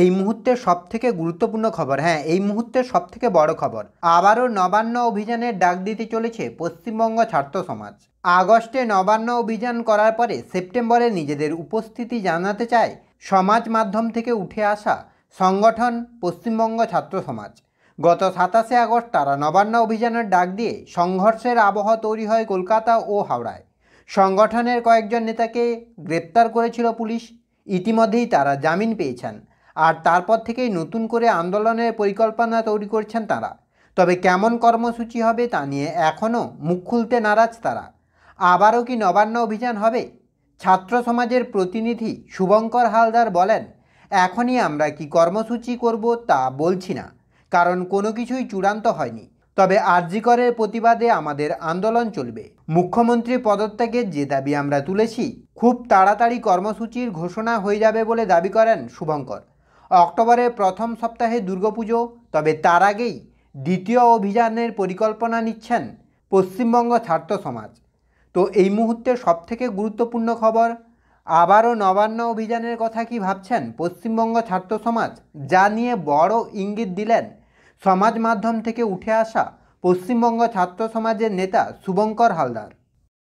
এই মুহূর্তের সবথেকে গুরুত্বপূর্ণ খবর, হ্যাঁ এই মুহূর্তের সবথেকে বড় খবর, আবারও নবান্ন অভিযানের ডাক দিতে চলেছে পশ্চিমবঙ্গ ছাত্র সমাজ। আগস্টে নবান্ন অভিযান করার পরে সেপ্টেম্বরে নিজেদের উপস্থিতি জানাতে চায় সমাজ মাধ্যম থেকে উঠে আসা সংগঠন পশ্চিমবঙ্গ ছাত্র সমাজ। গত 27শে আগস্ট তারা নবান্ন অভিযানের ডাক দিয়ে সংঘর্ষের আবহ তৈরি হয় কলকাতা ও হাওড়ায়। সংগঠনের কয়েকজন নেতাকে গ্রেপ্তার করেছিল পুলিশ। ইতিমধ্যেই তারা জামিন পেয়েছেন, আর তারপর থেকেই নতুন করে আন্দোলনের পরিকল্পনা তৈরি করছেন তারা। তবে কেমন কর্মসূচি হবে তা নিয়ে এখনও মুখ খুলতে নারাজ তারা। আবারও কি নবান্ন অভিযান হবে? ছাত্র সমাজের প্রতিনিধি শুভঙ্কর হালদার বলেন, এখনই আমরা কি কর্মসূচি করব তা বলছি না, কারণ কোনো কিছুই চূড়ান্ত হয়নি। তবে আরজি করের প্রতিবাদে আমাদের আন্দোলন চলবে। মুখ্যমন্ত্রী পদত্যাগের যে দাবি আমরা তুলেছি, খুব তাড়াতাড়ি কর্মসূচির ঘোষণা হয়ে যাবে বলে দাবি করেন শুভঙ্কর। অক্টোবরের প্রথম সপ্তাহে দুর্গাপুজো, তবে তার আগেই দ্বিতীয় অভিযানের পরিকল্পনা নিচ্ছেন পশ্চিমবঙ্গ ছাত্র সমাজ। তো এই মুহূর্তে সবথেকে গুরুত্বপূর্ণ খবর, আবারও নবান্ন অভিযানের কথা কি ভাবছেন পশ্চিমবঙ্গ ছাত্র সমাজ, যা নিয়ে বড় ইঙ্গিত দিলেন সমাজ মাধ্যম থেকে উঠে আসা পশ্চিমবঙ্গ ছাত্র সমাজের নেতা শুভঙ্কর হালদার।